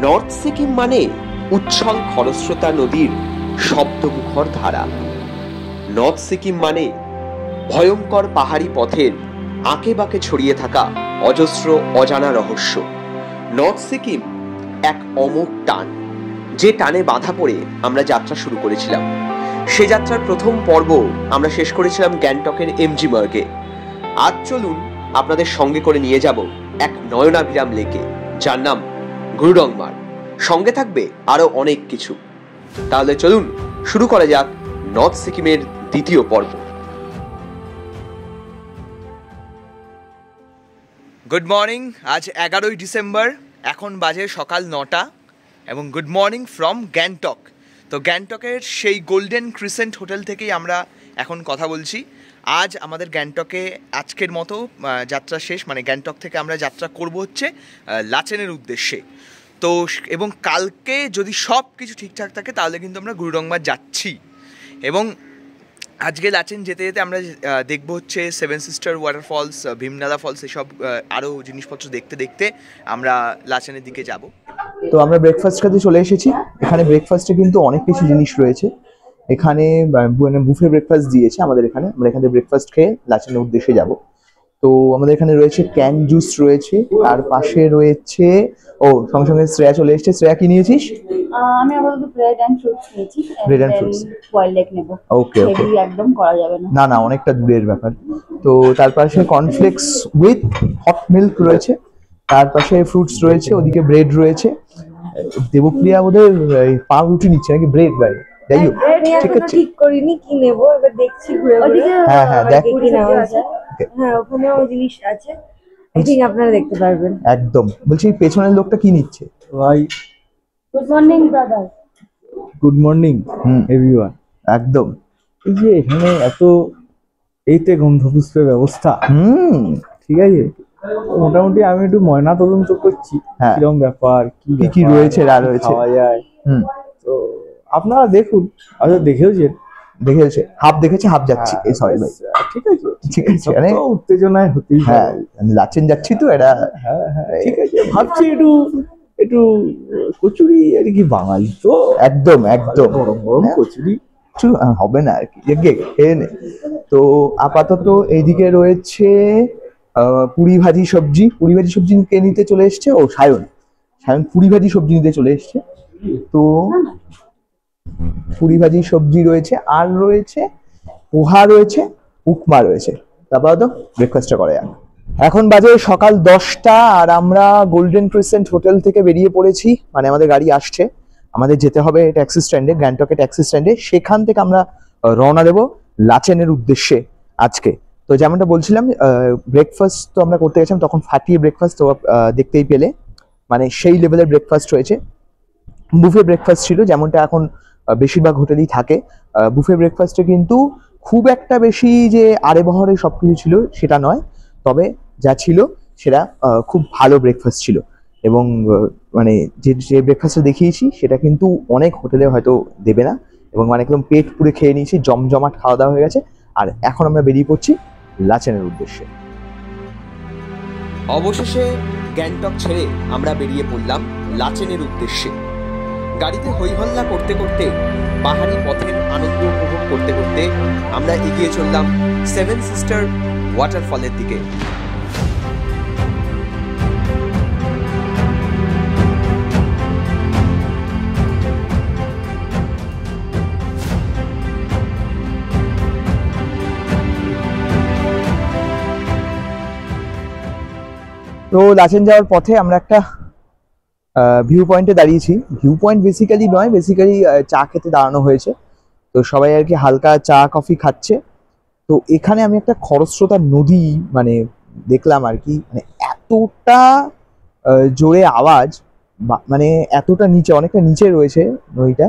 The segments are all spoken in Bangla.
নর্থ সিকিম মানে উচ্ছল খরস্রোতা নদীর শব্দমুখর ধারা। নর্থ সিকিম মানে ভয়ঙ্কর পাহাড়ি পথের আঁকে বাঁকে ছড়িয়ে থাকা অজস্র অজানা রহস্য। নর্থ সিকিম এক অমোঘ টান, যে টানে বাঁধা পড়ে আমরা যাত্রা শুরু করেছিলাম। সে যাত্রার প্রথম পর্ব আমরা শেষ করেছিলাম গ্যাংটকের এমজি মার্গে। আজ চলুন আপনাদের সঙ্গে করে নিয়ে যাব এক নয়নাভিরাম লেকে, যার নাম গুরুডং মার্গ। সঙ্গে থাকবে আরো অনেক কিছু। তাহলে চলুন শুরু করা যাক নর্থ সিকিমের দ্বিতীয় পর্ব। Good morning. আজ 11ই ডিসেম্বর, এখন বাজে সকাল 9টা এবং গুড মর্নিং ফ্রম গ্যাংটক। তো গ্যাংটকের সেই গোল্ডেন ক্রিসেন্ট হোটেল থেকেই আমরা এখন কথা বলছি। আজ আমাদের গ্যাংটকে আজকের মতো যাত্রা শেষ, মানে গ্যাংটক থেকে আমরা যাত্রা করব হচ্ছে লাচেনের উদ্দেশ্যে। তো এবং কালকে যদি সব কিছু ঠিকঠাক থাকে তাহলে কিন্তু আমরা গুরুডং মার্গ যাচ্ছি। এবং আজকে লাচেন যেতে যেতে আমরা দেখবো হচ্ছে সেভেন সিস্টার ওয়াটারফলস, ভীমনালা ফলস, এসব আরও জিনিসপত্র দেখতে দেখতে আমরা লাচেনের দিকে যাব। তো আমরা ব্রেকফাস্ট খেতে চলে এসেছি। এখানে ব্রেকফাস্টে কিন্তু অনেক কিছু জিনিস রয়েছে। এখানে বুফে ব্রেকফাস্ট দিয়েছে আমাদের এখানে। আমরা এখানে ব্রেকফাস্ট খেয়ে লাচেনের উদ্দেশ্যে যাব। তো আমাদের এখানে রয়েছে ক্যান জুস রয়েছে, আর পাশে রয়েছে সঙ্গে সঙ্গে শ্রেয়া চলে এসেছে। শ্রেয়া কি নিয়েছিস? আমি আপাতত ব্রেড এন্ড ফ্রুটস নিয়েছি। Bread and fruits, boiled egg নেব। ওকে ওকে, একদম করা যাবে না। না না, অনেকটা দূরের ব্যাপার। তো তার পাশে কর্নফ্লেক্স উইথ হট মিল্ক রয়েছে, তার পাশে ফ্রুটস রয়েছে, ওদিকে ব্রেড রয়েছে। দেবপ্রিয়া বোধহয় পাউরুটি নিচ্ছে নাকি ব্রেড? বাই যাই হোক, ঠিক আছে, ঠিক করিনি কি নেব, এবার দেখছি ঘুরে ঘুরে। হ্যাঁ হ্যাঁ, দেখ কি নেওয়া আছে। হ্যাঁ, ওখানেও জিনিস আছে, আই থিং আপনারা দেখতে পারবেন। একদম। বলছি পেছনের লোকটা কি নিচ্ছে ভাই? Good morning brother. Good morning everyone. একদম। এই যে এখানে এত এইতে গন্ধপুষ্পের ব্যবস্থা, ঠিক আছে, মোটামুটি আমি একটু ময়না তদন্ত করছি কিরকম ব্যাপার, কি কি রয়েছে না রয়েছে খাওয়া যায়। তো আপনারা দেখুন, আচ্ছা দেখেছে হাফ দেখেছে, হাফ যাচ্ছি। এই সরি ভাই, ঠিক আছে ঠিক আছে, মানে উত্তেজনায় হতেই হ্যাঁ, লাচেন যাচ্ছি তো এটা। হ্যাঁ হ্যাঁ, ঠিক আছে, ভাবছি একটু কচুরি আর কি, বাঙালি তো একদম একদম গরম গরম কচুরি হবে না আর কি, খেয়ে নে। তো আপাতত এইদিকে রয়েছে পুরি ভাজি সবজি। পুরি ভাজি সবজি কে নিতে চলে এসছে? সায়ন পুরি ভাজি সবজি নিতে চলে এসছে। তো পুরি ভাজি সবজি রয়েছে, আর রয়েছে পোহা রয়েছে, উপমা রয়েছে। তারপর তো ব্রেকফাস্টটা করে যাক। এখন বাজে সকাল 10টা, আর আমরা গোল্ডেন ক্রিসেন্ট হোটেল থেকে বেরিয়ে পড়েছি। মানে আমাদের গাড়ি আসছে, আমাদের যেতে হবে ট্যাক্সি স্ট্যান্ডে, গ্যাংটকের ট্যাক্সি স্ট্যান্ডে। সেখান থেকে আমরা রওনা দেব লাচেনের উদ্দেশ্যে আজকে। তো যেমনটা বলছিলাম, ব্রেকফাস্ট তো আমরা করতে গেছিলাম, তখন ফাটিয়ে ব্রেকফাস্ট তো দেখতেই পেলে, মানে সেই লেভেলের ব্রেকফাস্ট হয়েছে। বুফে ব্রেকফাস্ট ছিল, যেমনটা এখন বেশিরভাগ হোটেলেই থাকে। বুফে ব্রেকফাস্টে কিন্তু খুব একটা বেশি যে আড়ে বহরে সবকিছু ছিল সেটা নয়, তবে যা ছিল সেটা খুব ভালো ব্রেকফাস্ট ছিল। এবং মানে যে ব্রেকফাস্টটা দেখিয়েছি সেটা কিন্তু অনেক হোটেলে হয়তো দেবে না। এবং মানে একদম পেট পুরে খেয়ে নিয়েছি, জমজমাট খাওয়া দাওয়া হয়ে গেছে। আর এখন আমরা বেরিয়ে পড়ছি লাচেনের উদ্দেশ্যে। অবশেষে গ্যাংটক ছেড়ে আমরা বেরিয়ে পড়লাম লাচেনের উদ্দেশ্যে। গাড়িতে হইহল্লা করতে করতে, পাহাড়ি পথের আনন্দ উপভোগ করতে করতে আমরা এগিয়ে চললাম সেভেন সিস্টার ওয়াটারফলের দিকে। তো লাচেন যাওয়ার পথে আমরা একটা ভিউ পয়েন্টে দাঁড়িয়েছি। ভিউ পয়েন্ট বেসিক্যালি নয়, বেসিক্যালি চা খেতে দাঁড়ানো হয়েছে। তো সবাই আর কি হালকা চা কফি খাচ্ছে। তো এখানে আমি একটা খরস্রোতা নদী মানে দেখলাম আর কি, মানে এতটা জোরে আওয়াজ, মানে এতটা নিচে, অনেকটা নিচে রয়েছে নদীটা,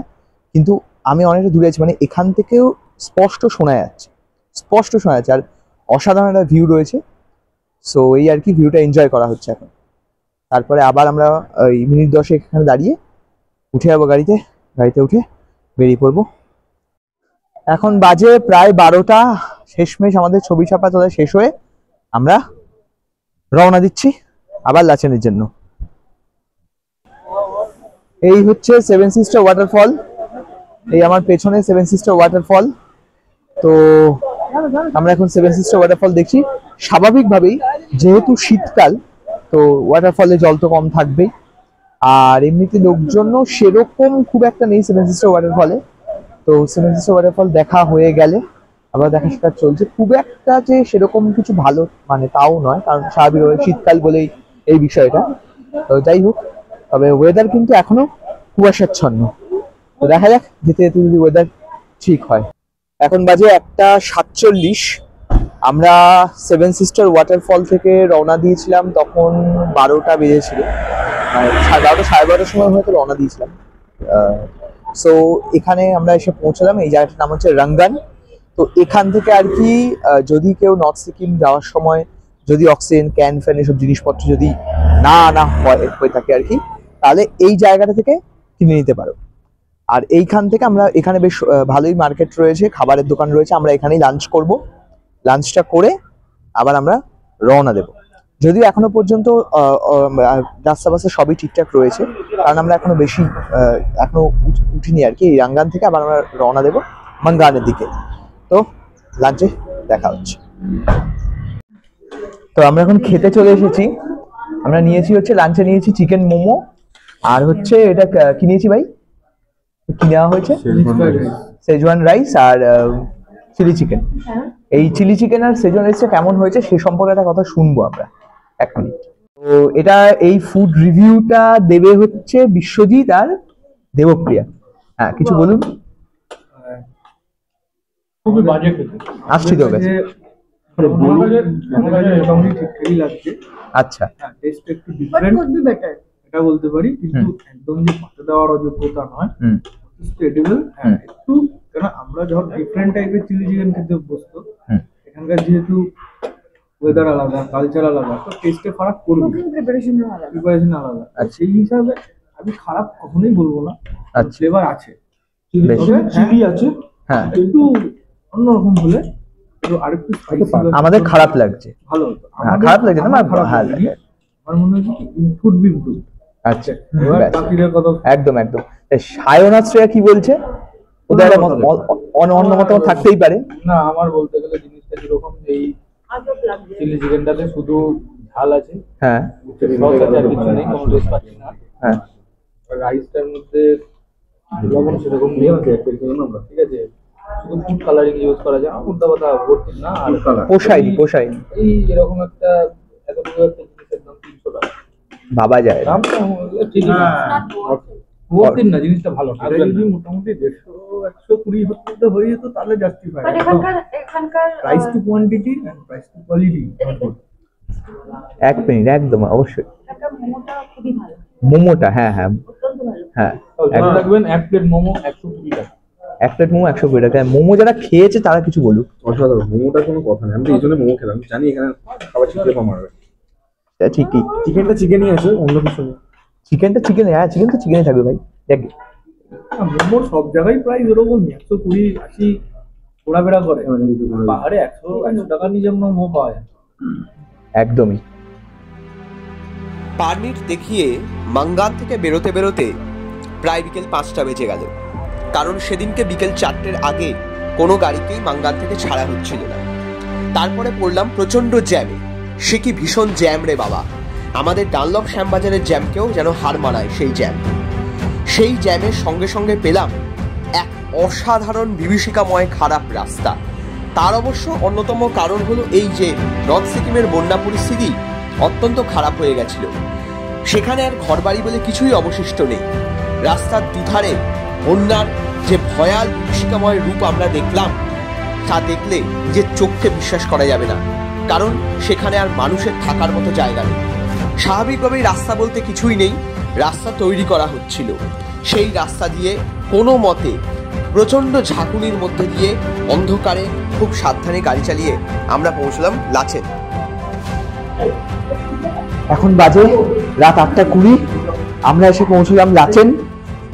কিন্তু আমি অনেকটা দূরে আছি, মানে এখান থেকেও স্পষ্ট শোনা যাচ্ছে, আর অসাধারণ একটা ভিউ রয়েছে। সো এই আর কি, ভিউটা এনজয় করা হচ্ছে এখন। তারপরে আবার আমরা ওই মিনিট 10 এখানে দাঁড়িয়ে উঠে যাবো গাড়িতে উঠে বেরিয়ে পড়বো। এখন বাজে প্রায় 12টা। শেষমেশ আমাদের ছবি ছাপা তোলা শেষ হয়ে আমরা রওনা দিচ্ছি আবার লাচেনের জন্য। এই হচ্ছে সেভেন সিস্টার ওয়াটারফল, এই আমার পেছনে সেভেন সিস্টার ওয়াটারফল। তো আমরা এখন সেভেন সিস্টার ওয়াটারফল দেখছি। স্বাভাবিকভাবেই যেহেতু শীতকাল, তো ওয়াটারফলে জল তো কম থাকবেই, আর এমনিতে লোকজনও সেরকম খুব একটা নেই সেভেন সিস্টার ওয়াটারফলে। তো সেভেন সিস্টার ওয়াটারফল দেখা হয়ে গেলে আবার দেখা শেখা চলছে। খুব একটা যে সেরকম কিছু ভালো মানে তাও নয়, কারণ স্বাভাবিকভাবে শীতকাল বলেই এই বিষয়টা। তো যাই হোক, তবে ওয়েদার কিন্তু এখনো কুয়াশাচ্ছন্ন। তো দেখা যাক যেতে যেতে যদি ওয়েদার ঠিক হয়। এখন বাজে 1:47। আমরা সেভেন সিস্টার ওয়াটারফল থেকে রওনা দিয়েছিলাম তখন 12টা বেজেছিল, মানে 12:30 সাড়ে 12টার সময় হয়তো রওনা দিয়েছিলাম। সো এখানে আমরা এসে পৌঁছলাম। এই জায়গাটার নাম হচ্ছে রাঙ্গান। তো এখান থেকে আর কি যদি কেউ নর্থ সিকিম যাওয়ার সময় যদি অক্সিজেন ক্যান ফ্যান এসব জিনিসপত্র যদি না আনা হয়ে থাকে আর কি, তাহলে এই জায়গাটা থেকে কিনে নিতে পারো। আর এইখান থেকে আমরা এখানে বেশ ভালোই মার্কেট রয়েছে, খাবারের দোকান রয়েছে। আমরা এখানেই লাঞ্চ করব, লাঞ্চটা করে আবার আমরা রওনা দেব। যদিও এখনো পর্যন্ত রাস্তা বাস্তা সবই ঠিকঠাক রয়েছে, কারণ আমরা এখনো বেশি এখনো উঠিনি আর কি। এই রাঙ্গান থেকে আবার আমরা রওনা দেব মাঙ্গানের দিকে। তো লাঞ্চে দেখা হচ্ছে। তো আমরা এখন খেতে চলে এসেছি। আমরা নিয়েছি হচ্ছে লাঞ্চে নিয়েছি চিকেন মোমো, আর হচ্ছে এটা কি নিয়েছি ভাই, কি নেওয়া হয়েছে, সেজওয়ান রাইস আর চিলি চিকেন। এই চিলি চিকেন আর সেজওয়ান রাইসটা কেমন হয়েছে সে সম্পর্কে একটা কথা শুনবো আমরা এক মিনিট। তো এটা এই ফুড রিভিউটা দেবে হচ্ছে বিশ্বজিৎ আর দেবপ্রিয়া। হ্যাঁ কিছু বলুন। খুবই বাজে খেতে আসছি তো কাছে। আচ্ছা, টেস্ট একটু ডিফারেন্ট, এটা বলতে পারি, কিন্তু একদম যে পাতে দেওয়ার অযোগ্যতা নয়, এডিবল। হ্যাঁ একটু, কারণ আমরা যখন ডিফারেন্ট টাইপের চিলি চিকেন খেতে অভ্যস্ত, এখানকার যেহেতু ওয়েদার আলাদা, কালচার আলাদা, তো টেস্টে ফারাক করবে, প্রিপারেশন আলাদা। সেই হিসাবে আমি খারাপ কখনোই বলবো না, ফ্লেভার আছে, চিলি আছে, হ্যাঁ একটু অন্যরকম হলে আরেকটু আমাদের খারাপ লাগছে, ভালো হতো। খারাপ লাগছে না, ভালো লাগে। আমার মনে হয় ইনপুট বি ইমপ্রুভ। আচ্ছা একদম একদম। সায়ন আর শ্রেয়া কি বলছে? ওদের অন্য মতামত থাকতেই পারে। না, আমার বলতে গেলে জিনিসটা যেরকম, এই চিলি চিকেনটাতে শুধু ঝাল আছে, হ্যাঁ সস আছে, আর কিছু নেই, কোনো টেস্ট পাচ্ছি না। হ্যাঁ রাইসটার মধ্যে লবণ সেরকম নেই, ঠিক আছে, শুধু ফুড কালারিং ইউজ করা যায়, মুদ্রা কথা ভর্তি না, আর পোষায়নি এই এরকম একটা এতটুকু একটা জিনিসের দাম 300 টাকা ভাবা যায়। দামটা ঠিক না, ভর্তি না, জিনিসটা ভালো। যদি মোটামুটি 150-120 হতে হয়ে যেত তাহলে জাস্টিফাই। এখানকার price to quantity and price to quality. এক মিনিট, একদম অবশ্যই মোমোটা খুবই ভালো। মোমোটা হ্যাঁ হ্যাঁ অত্যন্ত ভালো। হ্যাঁ একদম রাখবেন। এক প্লেট মোমো 120 টাকা, এক প্লেট মোমো 120 টাকা। মোমো যারা খেয়েছে তারা কিছু বলুক। অসাধারণ, মোমোটা কোনো কথা নেই, আমি এই জন্য মোমো খেলাম, জানি এখানে খাবার চিকেন মারবে। ঠিকই, চিকেনটা চিকেনই আছে, অন্য কিছু নেই। চিকেনটা চিকেন, হ্যাঁ চিকেন তো চিকেনই থাকবে ভাই। দেখ মোমোর সব জায়গায় প্রাইস এরকমই, 120-80 ঘোরাফেরা করে। পাহাড়ে 100 টাকা নিয়ে যেমন মোমো পাওয়া যায়। একদমই। পারমিট দেখিয়ে মাঙ্গান থেকে বেরোতে বেরোতে প্রায় বিকেল 5টা বেজে গেল, কারণ সেদিনকে বিকেল 4টের আগে কোনো গাড়িকেই মাঙ্গান থেকে ছাড়া হচ্ছিল না। তারপরে পড়লাম প্রচণ্ড জ্যামে। সে কি ভীষণ জ্যাম রে বাবা, আমাদের ডানলপ শ্যামবাজারের জ্যামকেও যেন হার মানায় সেই জ্যাম। সেই জ্যামের সঙ্গে সঙ্গে পেলাম এক অসাধারণ বিভীষিকাময় খারাপ রাস্তা। তার অবশ্য অন্যতম কারণ হলো এই যে নর্থ সিকিমের বন্যা পরিস্থিতি অত্যন্ত খারাপ হয়ে গেছিল। সেখানে আর ঘরবাড়ি বলে কিছুই অবশিষ্ট নেই। রাস্তার দুধারে বন্যার যে ভয়াল বিভীষিকাময় রূপ আমরা দেখলাম, তা দেখলে নিজের চোখকে বিশ্বাস করা যাবে না, কারণ সেখানে আর মানুষের থাকার মতো জায়গা নেই। স্বাভাবিকভাবেই রাস্তা বলতে কিছুই নেই, রাস্তা তৈরি করা হচ্ছিল। সেই রাস্তা দিয়ে কোনো মতে প্রচণ্ড ঝাঁকুনির মধ্যে দিয়ে অন্ধকারে খুব সাবধানে গাড়ি চালিয়ে আমরা পৌঁছলাম লাচেন। এখন বাজে রাত 8:20। আমরা এসে পৌঁছলাম লাচেন।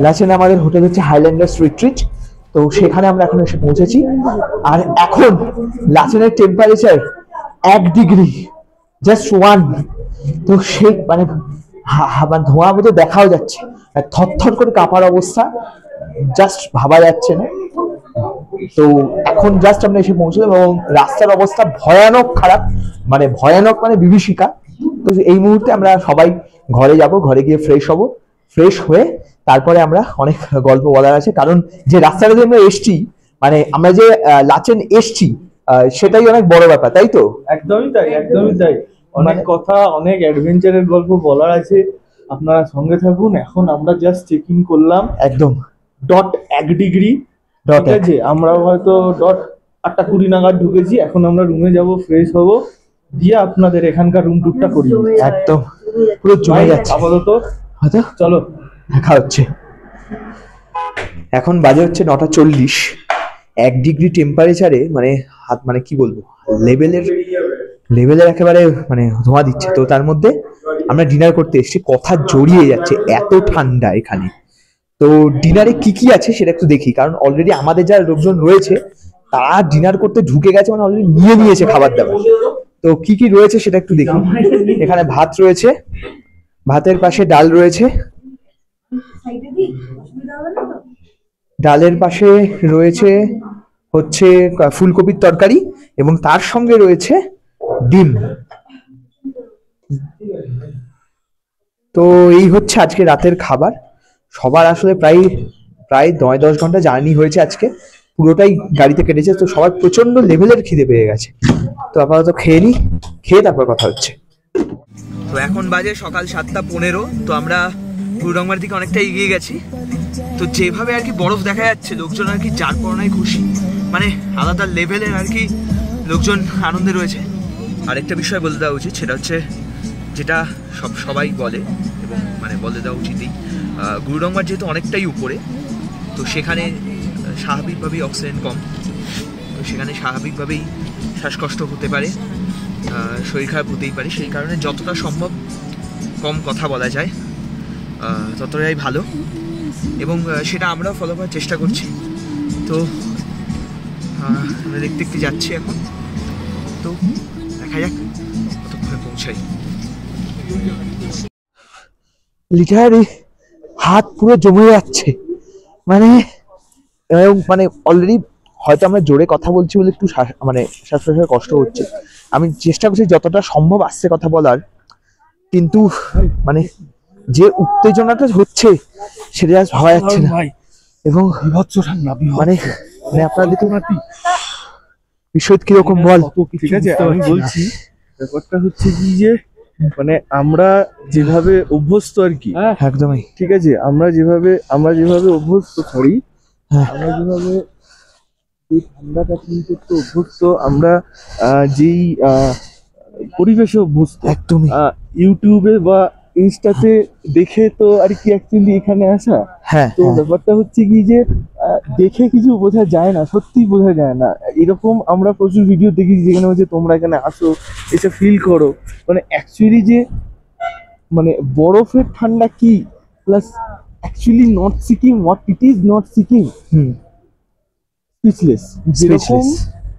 লাচেনে আমাদের হোটেল হচ্ছে হাইল্যান্ডার্স রিট্রিট। তো সেখানে আমরা এখন এসে পৌঁছেছি। আর এখন লাচেনের টেম্পারেচার 1 ডিগ্রি, জাস্ট 1। তো সেই মানে মানে ধোঁয়ার মধ্যে দেখাও যাচ্ছে, থরথর করে কাঁপার অবস্থা, জাস্ট ভাবা যাচ্ছে না। তো এখন জাস্ট আমরা এসে পৌঁছলাম এবং রাস্তার অবস্থা ভয়ানক খারাপ, মানে ভয়ানক মানে বিভীষিকা। তো এই মুহূর্তে আমরা সবাই ঘরে যাব, ঘরে গিয়ে ফ্রেশ হব, ফ্রেশ হয়ে তারপরে আমরা অনেক গল্প বলার আছে, কারণ যে রাস্তাটা দিয়ে আমরা এসছি, মানে আমরা যে লাচেন এসছি সেটাই অনেক বড় ব্যাপার, তাই তো? একদমই তাই, একদমই তাই। অনেক কথা, অনেক অ্যাডভেঞ্চারের গল্প বলার আছে, আপনারা সঙ্গে থাকুন। এখন আমরা জাস্ট চেক ইন করলাম একদম .1 ঠিক আছে, আমরা হয়তো 8:20 নাগাদ ঢুকেছি। এখন আমরা রুমে যাব, ফ্রেশ হব, দিয়ে আপনাদের এখানকার রুম টুরটা করি। একদম পুরো জমে যাচ্ছে আপাতত। চলো দেখা হচ্ছে। এখন বাজে হচ্ছে 9:40, 1 ডিগ্রি টেম্পারেচারে, মানে হাত, মানে কি বলবো, লেভেলের একেবারে মানে ধোঁয়া দিচ্ছে। তো তার মধ্যে আমরা ডিনার করতে এসেছি, কথা জড়িয়ে যাচ্ছে, এত ঠান্ডা এখানে। তো ডিনারে কি কি আছে সেটা একটু দেখি, কারণ অলরেডি আমাদের যারা লোকজন রয়েছে তারা ডিনার করতে ঢুকে গেছে, মানে অলরেডি নিয়ে নিয়েছে খাবার দাবার। তো কি কি রয়েছে সেটা একটু দেখি। এখানে ভাত রয়েছে, ভাতের পাশে ডাল রয়েছে, ডালের পাশে রয়েছে হচ্ছে ফুলকপির তরকারি, এবং তার সঙ্গে রয়েছে ডিম। তো এই হচ্ছে আজকে রাতের খাবার। সবার আসলে প্রায় 9-10 ঘন্টা জার্নি হয়েছে আজকে, পুরোটাই গাড়িতে কেটেছে। তো সবার প্রচন্ড লেভেলের খিদে পেয়ে গেছে। তো আপাতত খেয়ে নি, খেয়ে তারপর কথা হচ্ছে। তো এখন বাজে সকাল 7:15। তো আমরা গুরুডংমার দিকে অনেকটা এগিয়ে গেছি। তো যেভাবে আর কি বরফ দেখা যাচ্ছে, লোকজন আর কি যার পরনায় খুশি, মানে আলাদা লেভেলের আর কি লোকজন আনন্দে রয়েছে। আরেকটা বিষয় বলে দেওয়া উচিত, সেটা হচ্ছে যেটা সবাই বলে এবং মানে বলে দেওয়া উচিতই, গুরুডংমার যেহেতু অনেকটাই উপরে, তো সেখানে স্বাভাবিকভাবেই অক্সিজেন কম, তো সেখানে স্বাভাবিকভাবেই শ্বাসকষ্ট হতে পারে, শরীর খারাপ হতেই পারে। সেই কারণে যতটা সম্ভব কম কথা বলা যায় ততটাই ভালো, এবং সেটা আমরাও ফলো করার চেষ্টা করছি। তো আমরা দেখতে দেখতে যাচ্ছি এখন, তো দেখা যাক কতক্ষণে পৌঁছাই। লিটারালি হাত পুরো জমে যাচ্ছে, মানে অলরেডি হয়তো আমরা জোরে কথা বলছি বলে একটু মানে শ্বাস প্রশ্বাসের কষ্ট হচ্ছে। আমি চেষ্টা করছি যতটা সম্ভব আস্তে কথা বলার, কিন্তু মানে যে উত্তেজনাটা হচ্ছে সেটা আজ ভাবা যাচ্ছে না। এবং মানে আপনারা দেখুন বিষয় কিরকম বল। ঠিক আছে, আমি বলছি ব্যাপারটা হচ্ছে কি, যে মানে আমরা যেভাবে অভ্যস্ত আর কি, একদমই ঠিক আছে, আমরা যেভাবে অভ্যস্ত করি, আমরা যেভাবে এই ঠান্ডাটা কিন্তু একটু অভ্যস্ত, আমরা যেই পরিবেশে অভ্যস্ত, একদমই ইউটিউবে বা ইনস্টাতে দেখে তো আর কি অ্যাকচুয়ালি এখানে আসা। তো ব্যাপারটা হচ্ছে কি, যে দেখে কিছু বোঝা যায় না, সত্যি বোঝা যায় না। এরকম আমরা প্রচুর ভিডিও দেখি যেখানে হচ্ছে তোমরা এখানে আসো, এসে ফিল করো, মানে অ্যাকচুয়ালি যে মানে বরফের ঠান্ডা কি, plus actually north Sikkim, what it is north Sikkim, speechless. যেরকম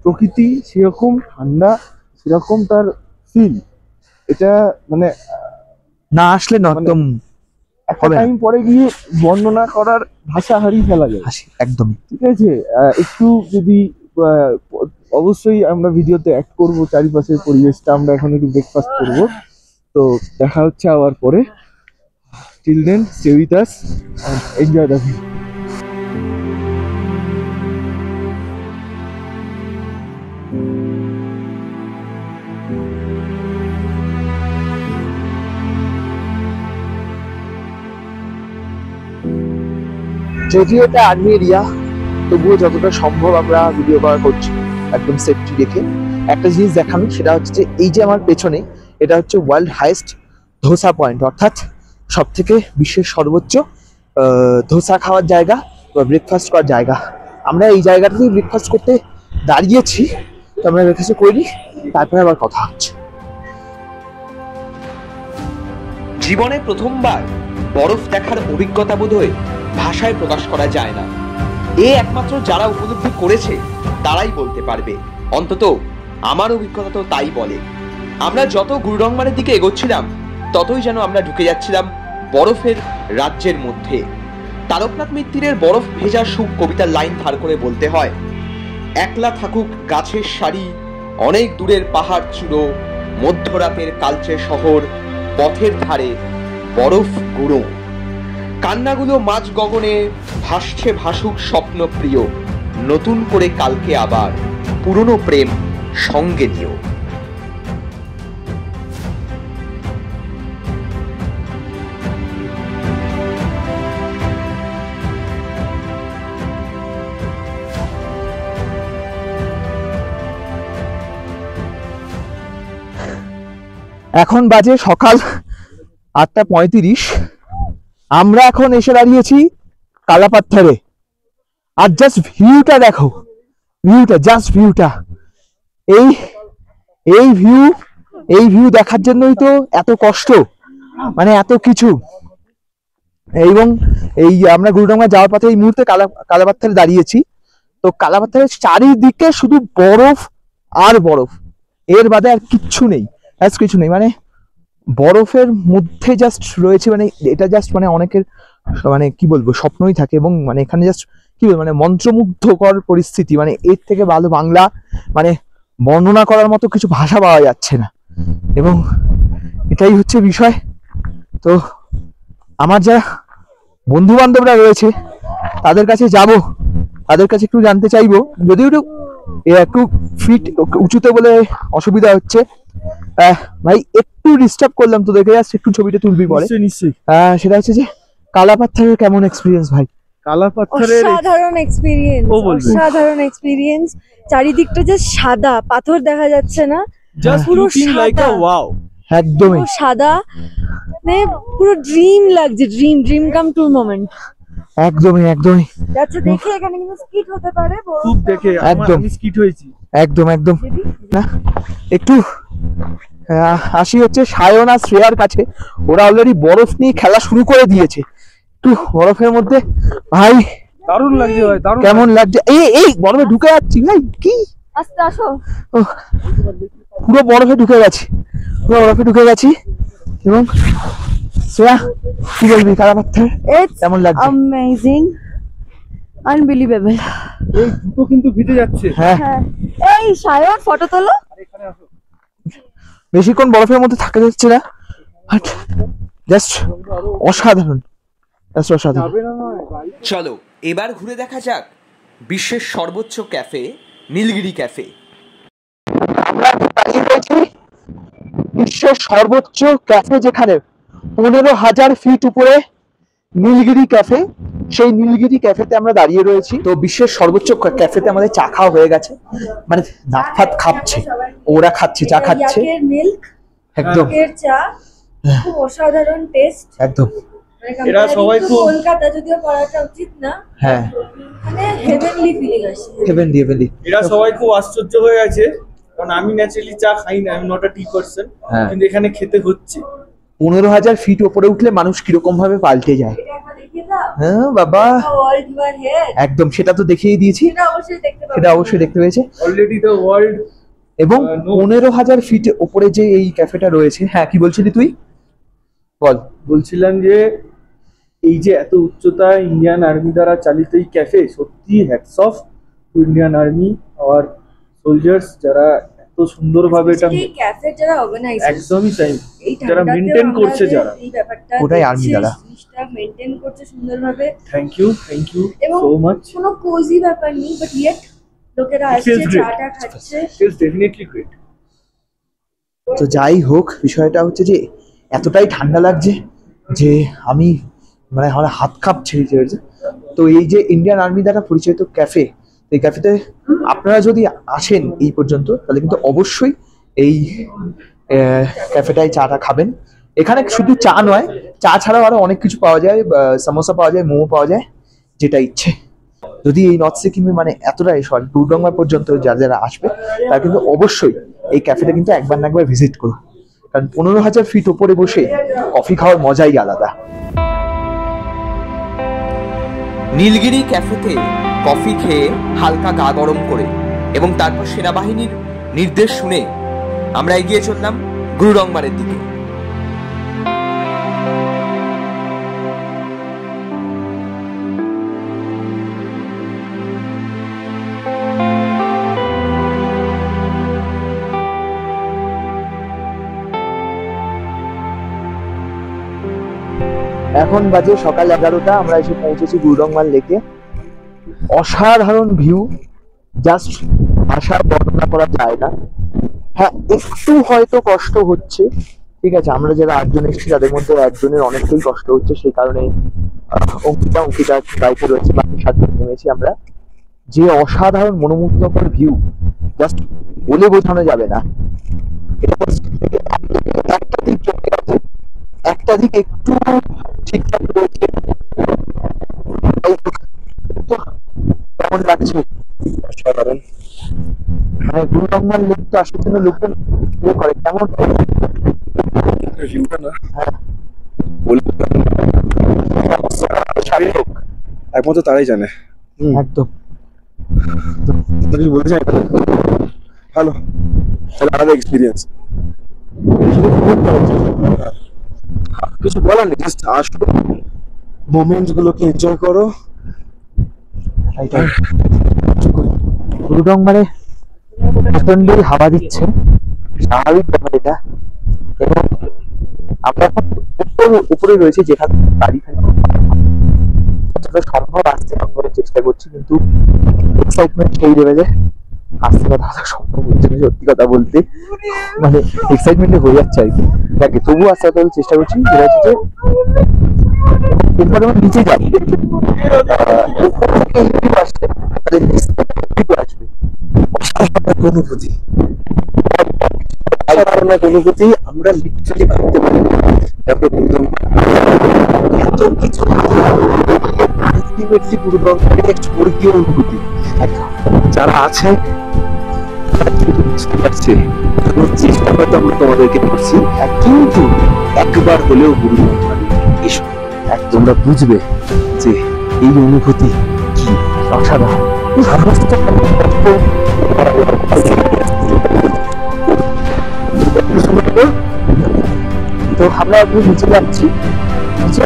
প্রকৃতি সেরকম ঠান্ডা, সেরকম তার ফিল, এটা মানে না আসলে একদম একটা টাইম পরে গিয়ে বর্ণনা করার ভাষা হারিয়ে ফেলা যায় একদম। ঠিক আছে, একটু যদি অবশ্যই আমরা ভিডিওতে অ্যাড করব চারিপাশের পরিবেশটা। আমরা এখন একটু ব্রেকফাস্ট করব, তো দেখা হচ্ছে আবার পরে। Till then stay with us and enjoy the view. যদিও এটা আর্মি এরিয়া, তবুও যতটা সম্ভব আমরা ভিডিও করা করছি একদম সেফটি রেখে। একটা জিনিস দেখানো, সেটা হচ্ছে যে এই যে আমার পেছনে, এটা হচ্ছে ওয়ার্ল্ড হাইয়েস্ট ধোসা পয়েন্ট, অর্থাৎ সব থেকে বিশ্বের সর্বোচ্চ ধোসা খাওয়ার জায়গা বা ব্রেকফাস্ট করার জায়গা। আমরা এই জায়গাটাতেই ব্রেকফাস্ট করতে দাঁড়িয়েছি, তো আমরা ব্রেকফাস্ট করিনি, তারপরে আবার কথা হচ্ছে। জীবনে প্রথমবার বরফ দেখার অভিজ্ঞতা বোধহয় ভাষায় প্রকাশ করা যায় না। একমাত্র যারা উপলব্ধি করেছে তারাই বলতে পারবে। অন্তত আমার অভিজ্ঞতা তো তাই বলে। আমরা যত গুরুডংমারের দিকে এগোচ্ছিলাম, ততই যেন আমরা ঢুকে যাচ্ছিলাম বরফের রাজ্যের মধ্যে। তারকনাথ মিত্তিরের বরফ ভেজা সুখ কবিতার লাইন ধার করে বলতে হয়, একলা থাকুক গাছের সারি, অনেক দূরের পাহাড় চূড়ো, মধ্যরাতের কালচে শহর, পথের ধারে বরফ গুঁড়ো, কান্নাগুলো মাঝ গগনে ভাসছে ভাসুক স্বপ্ন প্রিয়, নতুন করে কালকে আবার পুরনো প্রেম সঙ্গে নিও। এখন বাজে সকাল 8:35। আমরা এখন এসে দাঁড়িয়েছি কালাপাথরে। আর জাস্ট ভিউটা দেখো, ভিউটা, জাস্ট ভিউটা। এই ভিউ দেখার জন্যই তো এত কষ্ট, মানে এত কিছু। এবং এই আমরা গুরুডাঙ্গা যাওয়ার পথে এই মুহূর্তে কালাপাথরে দাঁড়িয়েছি। তো কালাপাথরের চারিদিকে শুধু বরফ আর বরফ, এর বাদে আর কিচ্ছু নেই, কিছু নেই। মানে বরফের মধ্যে জাস্ট রয়েছে, মানে এটা জাস্ট মানে অনেকের মানে কি বলবো স্বপ্নই থাকে। এবং মানে এখানে জাস্ট কি বলবো, মানে মন্ত্রমুগ্ধকর পরিস্থিতি, মানে এর থেকে ভালো বাংলা মানে বর্ণনা করার মতো কিছু ভাষা পাওয়া যাচ্ছে না। এবং এটাই হচ্ছে বিষয়। তো আমার যারা বন্ধু বান্ধবরা রয়েছে তাদের কাছে যাব, তাদের কাছে একটু জানতে চাইবো, যদিও একটু ফিট উঁচুতে বলে অসুবিধা হচ্ছে। ভাই একটু ডিস্টার্ব করলাম তো, দেখে যাচ্ছে একটু ছবিটা তুলবি পরে। নিশ্চয়ই। সেটা হচ্ছে যে কালাপাথরের কেমন এক্সপিরিয়েন্স ভাই? কালাপাথরের অসাধারণ এক্সপিরিয়েন্স, অসাধারণ এক্সপিরিয়েন্স। চারিদিকটা যে সাদা, পাথর দেখা যাচ্ছে না, জাস্ট পুরো লুকিং লাইক আ ওয়াও। একদমই সাদা, মানে পুরো ড্রিম লাগছে, ড্রিম কাম ট্রু মোমেন্ট। একদমই আচ্ছা, দেখে এখানে কিন্তু স্কিট হতে পারে, খুব দেখে একদম আমি স্কিট হয়েছি। একদম না একটু আসি হচ্ছে সায়ন আর শ্রেয়ার কাছে। ওরা অলরেডি বরফ নিয়ে খেলা শুরু করে দিয়েছে। একটু বরফের মধ্যে ভাই দারুণ লাগছে ভাই, দারুণ। কেমন লাগছে? এই বরফে ঢুকে যাচ্ছি ভাই, কি আস্তে আসো। পুরো বরফে ঢুকে গেছি। এবং শ্রেয়া কি বলবি কালাপাথর কেমন লাগছে? Amazing, unbelievable. এই দুটো কিন্তু ভিজে যাচ্ছে। হ্যাঁ, এই সায়ন ফটো তোলো। বেশিক্ষণ বরফের মধ্যে থাকা যাচ্ছে না, বাট জাস্ট অসাধারণ। চলো এবার ঘুরে দেখা যাক বিশ্বের সর্বোচ্চ ক্যাফে নীলগিরি ক্যাফে। আমরা দাঁড়িয়ে রয়েছি বিশ্বের সর্বোচ্চ ক্যাফে, যেখানে 15,000 ফিট উপরে নীলগিরি ক্যাফে। সেই নীলগিরি ক্যাফেতে আমরা দাঁড়িয়ে রয়েছি। তো বিশ্বের সর্বোচ্চ ক্যাফেতে আমাদের চা খাওয়া হয়ে গেছে, মানে ভাত ফাত খাচ্ছে, ওরা খাচ্ছে, চা খাচ্ছে। একদম চা খুব অসাধারণ টেস্ট। একদম এরা সবাই খুব কলকাতা যদিও পড়াটা উচিত না, হ্যাঁ, মানে হেভেনলি ফিলিং আসে। হেভেনলি। এরা সবাই খুব আশ্চর্য হয়ে আছে, কারণ আমি ন্যাচারালি চা খাই না, আমি নট আ টি পারসন, কিন্তু এখানে খেতে হচ্ছে। 15,000 ফিট উপরে উঠলে মানুষ কিরকম ভাবে পাল্টে যায়। হ্যাঁ বাবা, একদম সেটা তো দেখিয়ে দিয়েছি, সেটা অবশ্যই দেখতে পেয়েছে অলরেডি দ্য ওয়ার্ল্ড। এবং 15,000 ফিট উপরে যে এই ক্যাফেটা রয়েছে। হ্যাঁ, কি বলছিলি তুই? বল। বলছিলাম যে এই যে এত উচ্চতা ইন্ডিয়ান আর্মি দ্বারা চালিত এই ক্যাফে, সত্যি hats off to Indian army আর সোলজার্স, যারা এত সুন্দরভাবে এটা ক্যাফে যারা অর্গানাইজার, একদমই তাই, যারা মেইনটেইন করছে, যারা এই ব্যাপারটা ওটাই আর্মি দ্বারা মেইনটেইন করছে সুন্দরভাবে। Thank you so much. কোনো কোজি ব্যাপার নেই, বাট ইয়েট লোকেরা আসছে, চাটা খাচ্ছে, ফিলস ডেফিনেটলি গ্রেট। তো যাই হোক, বিষয়টা হচ্ছে যে এতটাই ঠান্ডা লাগছে যে আমি মানে আমার হাত কাঁপছে। তো এই যে ইন্ডিয়ান আর্মি দ্বারা পরিচালিত ক্যাফে, এই ক্যাফেতে আপনারা যদি আসেন এই পর্যন্ত, তাহলে কিন্তু অবশ্যই এই ক্যাফেটায় চাটা খাবেন। এখানে শুধু চা নয়, চা ছাড়াও আরো অনেক কিছু পাওয়া যায়, সামোসা পাওয়া যায়, মোমো পাওয়া যায়, যেটা ইচ্ছে। যদি এই নর্থ সিকিমে মানে এতটাই গুরুডাঙ্গা পর্যন্ত যারা আসবে, তারা কিন্তু অবশ্যই এই ক্যাফেটা কিন্তু একবার না একবার ভিজিট করুন, কারণ 15,000 ফিট উপরে বসে কফি খাওয়ার মজাই আলাদা। নীলগিরি ক্যাফেতে কফি খেয়ে হালকা গা গরম করে এবং তারপর সেনাবাহিনীর নির্দেশ শুনে আমরা এগিয়ে চললাম গুরুডংমারের দিকে। এখন বাজে সকাল 11টা, আমরা এসে পৌঁছেছি গুরুডংমার লেকে। অসাধারণ ভিউ, জাস্ট ভাষায় বর্ণনা করা যায় না। হ্যাঁ, একটু হয়তো কষ্ট হচ্ছে, ঠিক আছে, আমরা যারা 8 জন এসেছি তাদের মধ্যে একজনের অনেকটাই কষ্ট হচ্ছে, সেই কারণে অঙ্কিতা বাইকে রয়েছে, বাকি 7 জন নেমেছি আমরা। যে অসাধারণ মনোমুগ্ধকর ভিউ, জাস্ট বলে বোঝানো যাবে না। একটা দিক চমকে আছে, একটা দিক একটু ঠিকঠাক রয়েছে। কেমন লাগছে? অসাধারণ। মানে গুরুডংমার লেক তো আসার জন্য লোকজন ইয়ে করে, কেমন ভিউটা না হ্যাঁ একমাত্র তারাই জানে। একদম কিছু বলতে চাই না, ভালো, আলাদা এক্সপিরিয়েন্স। কিছু বলার নেই, জাস্ট আসো, মোমেন্টস গুলোকে এনজয় করো। গুরুডংমারে প্রচন্ডই হাওয়া দিচ্ছে, স্বাভাবিক ব্যাপার এটা। এবং আমরা এখন উপরে রয়েছে, যেখানে গাড়ি যতটা সম্ভব আসতে করার চেষ্টা করছি, কিন্তু এক্সাইটমেন্ট সেই লেভেলে আসতে কথা সম্ভব হচ্ছে না, সত্যি কথা বলতে। মানে এক্সাইটমেন্টে হয়ে যাচ্ছে আর কি। দেখে তবুও আস্তে আস্তে চেষ্টা করছি, যেটা হচ্ছে যে এরপরে আমার নিচে যাবো, আসছে আসবে অনুভূতি, অনুভূতি আমরা লিটারালি ভাবতে পারি। তারপরে এত কিছু আলটিমেটলি গুরুডংমার এক স্বর্গীয় অনুভূতি। যারা আছে বুঝতে পারছে, চেষ্টা হয়তো আমরা তোমাদেরকে করছি, কিন্তু একবার হলেও গুরুডংমার এসো, তোমরা বুঝবে যে এই অনুভূতি কি অসাধারণ। তো আমরা একটু নিচে যাচ্ছি, নিচে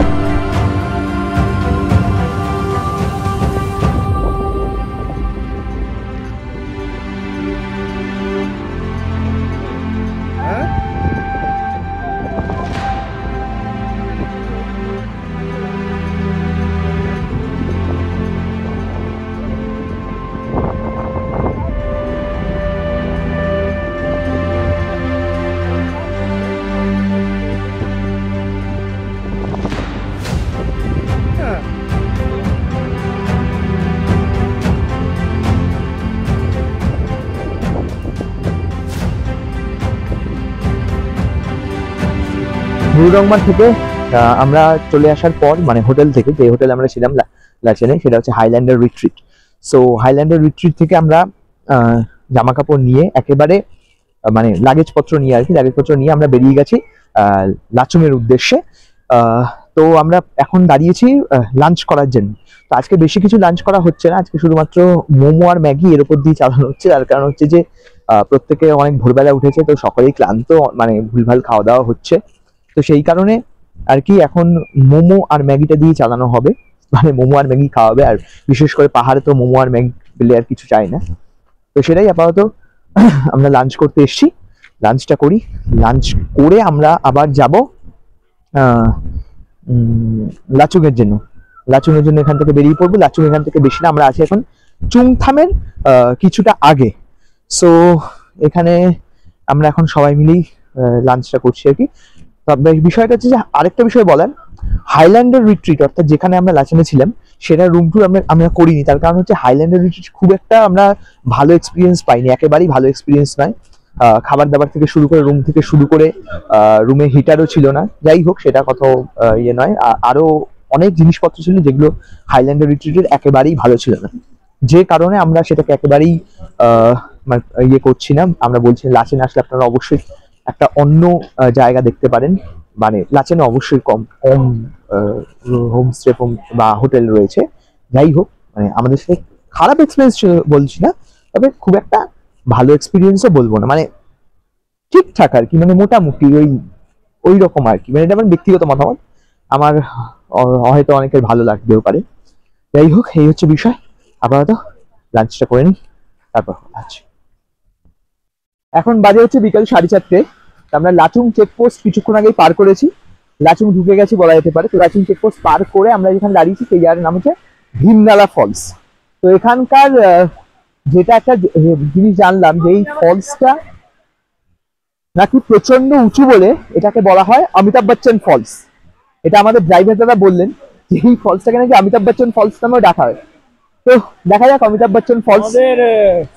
গুরুডংমার থেকে আমরা চলে আসার পর, মানে হোটেল থেকে, যে হোটেলে আমরা ছিলাম লাচেনে, সেটা হচ্ছে Highlander retreat. So Highlander retreat থেকে আমরা জামা কাপড় নিয়ে একেবারে, মানে লাগেজ পত্র নিয়ে আর কি, লাগেজ পত্র নিয়ে আমরা বেরিয়ে গেছি লাচুংয়ের উদ্দেশ্যে। তো আমরা এখন দাঁড়িয়েছি লাঞ্চ করার জন্য। তো আজকে বেশি কিছু লাঞ্চ করা হচ্ছে না, আজকে শুধুমাত্র মোমো আর ম্যাগি এর উপর দিয়ে চালানো হচ্ছে। তার কারণ হচ্ছে যে প্রত্যেকে অনেক ভোরবেলা উঠেছে, তো সকলেই ক্লান্ত, মানে ভুলভাল খাওয়া দাওয়া হচ্ছে। তো সেই কারণে আর কি এখন মোমো আর ম্যাগিটা দিয়ে চালানো হবে, মানে মোমো আর ম্যাগি খাওয়া হবে। আর বিশেষ করে পাহাড়ে তো মোমো আর ম্যাগি পেলে আর কিছু চাই না। তো সেটাই আপাতত আমরা লাঞ্চ করতে এসেছি, লাঞ্চটা করি, লাঞ্চ করে আমরা আবার যাব লাচুংয়ের জন্য। লাচুংয়ের জন্য এখান থেকে বেরিয়ে পড়বো। লাচুং এখান থেকে বেশি না, আমরা আছি এখন চুংথামের কিছুটা আগে। সো এখানে আমরা এখন সবাই মিলেই লাঞ্চটা করছি আর কি। তবে বিষয়টা হচ্ছে যে আরেকটা বিষয় বলার, হাইল্যান্ডার রিট্রিট অর্থাৎ যেখানে আমরা লাচেনে ছিলাম, সেটা রুম টুর আমরা করিনি। তার কারণ হচ্ছে হাইল্যান্ডার রিট্রিট খুব একটা আমরা ভালো এক্সপিরিয়েন্স পাইনি, একেবারেই ভালো এক্সপিরিয়েন্স নয়। খাবার দাবার থেকে শুরু করে, রুম থেকে শুরু করে, রুমে হিটারও ছিল না। যাই হোক, সেটা কত ইয়ে নয়, আরো অনেক জিনিসপত্র ছিল যেগুলো হাইল্যান্ডার রিট্রিটের একেবারেই ভালো ছিল না, যে কারণে আমরা সেটাকে একেবারেই ইয়ে করছি না। আমরা বলছি লাচেনে আসলে আপনারা অবশ্যই একটা অন্য জায়গা দেখতে পারেন, মানে লাচেনে অবশ্যই কম কম হোমস্টে বা হোটেল রয়েছে। যাই হোক, মানে আমাদের সাথে খারাপ এক্সপিরিয়েন্স বলছি না, তবে খুব একটা ভালো এক্সপিরিয়েন্সও বলবো না, মানে ঠিকঠাক আর কি, মানে মোটামুটি ওই রকম আর কি। মানে এটা আমার ব্যক্তিগত মতামত, আমার হয়তো অনেকের ভালো লাগতেও পারে। যাই হোক, এই হচ্ছে বিষয়। আপাতত লাঞ্চটা করে নিই, তারপর আচ্ছা। এখন বাজে হচ্ছে বিকাল 4:30। আমরা লাচুং চেকপোস্ট কিছুক্ষণ আগেই পার করেছি। লাচুং ঢুকে গেছি বলা যেতে পারে। তো লাচুং চেকপোস্ট পার করে আমরা যেখানে দাঁড়িয়েছি সেই জায়গার নাম হচ্ছে ভীমনালা ফলস। তো এখানকার যেটা একটা জিনিস জানলাম যে এই ফলসটা নাকি প্রচন্ড উঁচু বলে এটাকে বলা হয় অমিতাভ বচ্চন ফলস। এটা আমাদের ড্রাইভার দাদা বললেন যে এই ফলসটাকে নাকি অমিতাভ বচ্চন ফলস নামেও ডাকা হয়। তো দেখা যাক অমিতাভ বচ্চন ফলস। আমাদের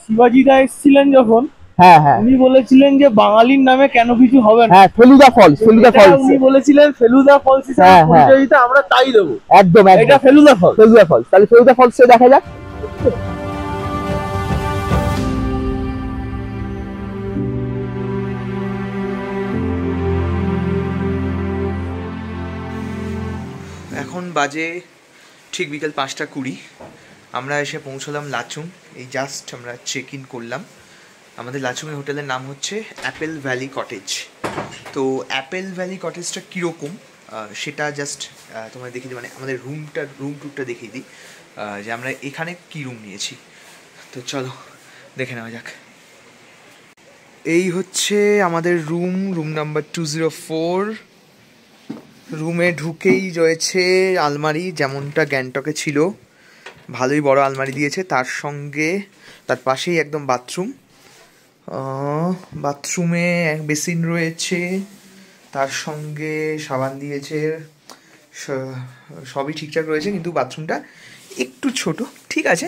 শিবাজি দা এসেছিলেন যখন, হ্যাঁ হ্যাঁ উনি বলেছিলেন যে বাঙালির নামে কেন কিছু হবে না। হ্যাঁ ফেলুদা ফলস, ফেলুদা ফলস উনি বলেছিলেন ফেলুদা ফলস হিসেবে পরিচয় দিতে, আমরা তাই দেবো। একদম এটা ফেলুদা ফলস, ফেলুদা ফলস। তাহলে ফেলুদা ফলসে দেখা যাক। এখন বাজে ঠিক বিকেল 5:20। আমরা এসে পৌঁছলাম লাচুং। এই জাস্ট আমরা চেক ইন করলাম। আমাদের লাচুংয়ের হোটেলের নাম হচ্ছে অ্যাপেল ভ্যালি কটেজ। তো অ্যাপেল ভ্যালি কটেজটা কীরকম সেটা জাস্ট তোমায় দেখিয়ে দিই, মানে আমাদের রুম টুরটা দেখিয়ে দিই যে আমরা এখানে কী রুম নিয়েছি। তো চলো দেখে নেওয়া যাক। এই হচ্ছে আমাদের রুম নাম্বার 204। রুমে ঢুকেই রয়েছে আলমারি, যেমনটা গ্যাংটকে ছিল, ভালোই বড় আলমারি দিয়েছে। তার সঙ্গে তার পাশেই একদম বাথরুমে এক বেসিন রয়েছে, তার সঙ্গে সাবান দিয়েছে, সবই ঠিকঠাক রয়েছে। কিন্তু বাথরুমটা একটু ছোট, ঠিক আছে,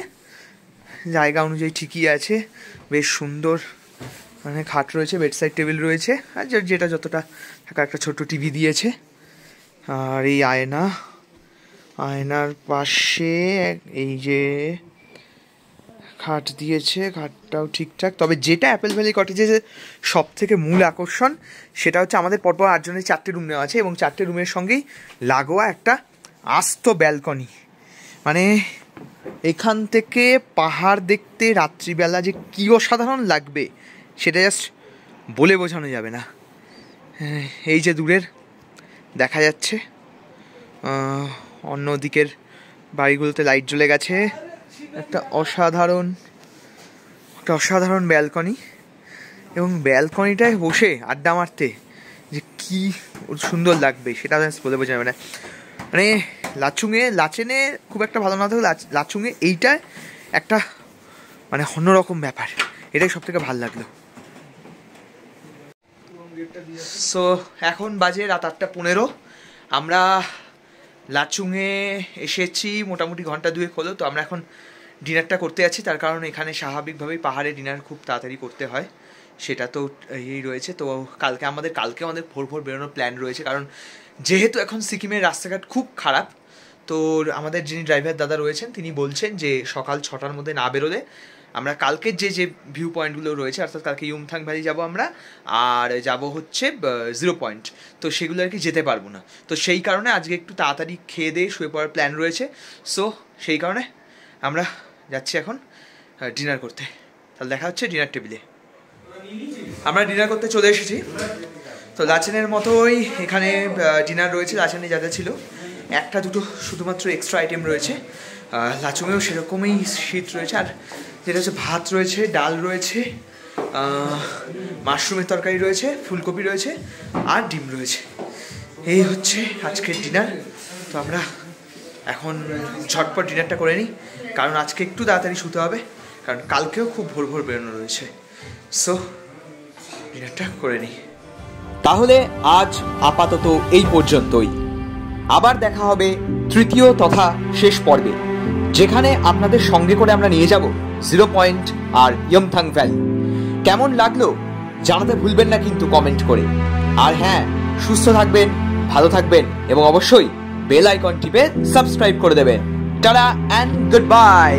জায়গা অনুযায়ী ঠিকই আছে। বেশ সুন্দর, মানে খাট রয়েছে, বেডসাইড টেবিল রয়েছে, আর যেটা যতটা থাকা একটা ছোট টিভি দিয়েছে। আর এই আয়নার পাশে এই যে খাট দিয়েছে, খাটটাও ঠিকঠাক। তবে যেটা অ্যাপেল ভ্যালি কটেজের সব থেকে মূল আকর্ষণ সেটা হচ্ছে আমাদের পরপর 8 জনের 4টে রুম নেওয়া আছে, এবং 4টে রুমের সঙ্গেই লাগোয়া একটা আস্ত ব্যালকনি। মানে এখান থেকে পাহাড় দেখতে রাত্রিবেলা যে কী অসাধারণ লাগবে সেটা জাস্ট বলে বোঝানো যাবে না। এই যে দূরের দেখা যাচ্ছে, অন্য দিকের বাড়িগুলোতে লাইট জ্বলে গেছে। একটা অসাধারণ ব্যালকনি, এবং ব্যালকনিটায় বসে আড্ডা মারতে যে কি সুন্দর লাগবে সেটা বলে বোঝা যাবে না। মানে লাচেনে খুব একটা ভালো না থাকলে লাচুংয়ে এইটা একটা মানে অন্যরকম ব্যাপার, এটাই সব থেকে ভালো লাগলো। সো এখন বাজে রাত 8:15। আমরা লাচুংয়ে এসেছি মোটামুটি ঘন্টা 2 হলো। তো আমরা এখন ডিনারটা করতে যাচ্ছি, তার কারণ এখানে স্বাভাবিকভাবেই পাহাড়ে ডিনার খুব তাড়াতাড়ি করতে হয়, সেটা তো এই রয়েছে। তো কালকে আমাদের ভোর বেরোনোর প্ল্যান রয়েছে, কারণ যেহেতু এখন সিকিমের রাস্তাঘাট খুব খারাপ। তো আমাদের যিনি ড্রাইভার দাদা রয়েছেন তিনি বলছেন যে সকাল 6টার মধ্যে না বেরোলে আমরা কালকের যে ভিউ পয়েন্টগুলো রয়েছে, অর্থাৎ কালকে ইয়ুমথাং ভ্যালি যাব আমরা, আর যাব হচ্ছে 0 পয়েন্ট, তো সেগুলো আর কি যেতে পারবো না। তো সেই কারণে আজকে একটু তাড়াতাড়ি খেয়ে দিয়ে শুয়ে পড়ার প্ল্যান রয়েছে। সো সেই কারণে আমরা যাচ্ছি এখন ডিনার করতে। তাহলে দেখা হচ্ছে ডিনার টেবিলে। আমরা ডিনার করতে চলে এসেছি। তো লাচেনের মতোই এখানে ডিনার রয়েছে, লাচেনে যা যা ছিল, 1-2 শুধুমাত্র এক্সট্রা আইটেম রয়েছে। লাচুংয়েও সেরকমই শীত রয়েছে, আর যেটা হচ্ছে ভাত রয়েছে, ডাল রয়েছে, মাশরুমের তরকারি রয়েছে, ফুলকপি রয়েছে, আর ডিম রয়েছে। এই হচ্ছে আজকের ডিনার। তো আমরা এখন ঝটপট ডিনারটা করে নিই, কারণ আজকে একটু তাড়াতাড়ি শুতে হবে, কারণ কালকেও খুব ভোর বেরোনো রয়েছে। সো ডিনারটা করে নিই। তাহলে আজ আপাতত এই পর্যন্তই। আবার দেখা হবে তৃতীয় তথা শেষ পর্বে, যেখানে আপনাদের সঙ্গে করে আমরা নিয়ে যাব 0 পয়েন্ট আর ইয়ুমথাং ভ্যালি। কেমন লাগলো জানাতে ভুলবেন না কিন্তু কমেন্ট করে। আর হ্যাঁ, সুস্থ থাকবেন, ভালো থাকবেন, এবং অবশ্যই বেল আইকন টিপে সাবস্ক্রাইব করে দেবেন। Tata and good bye.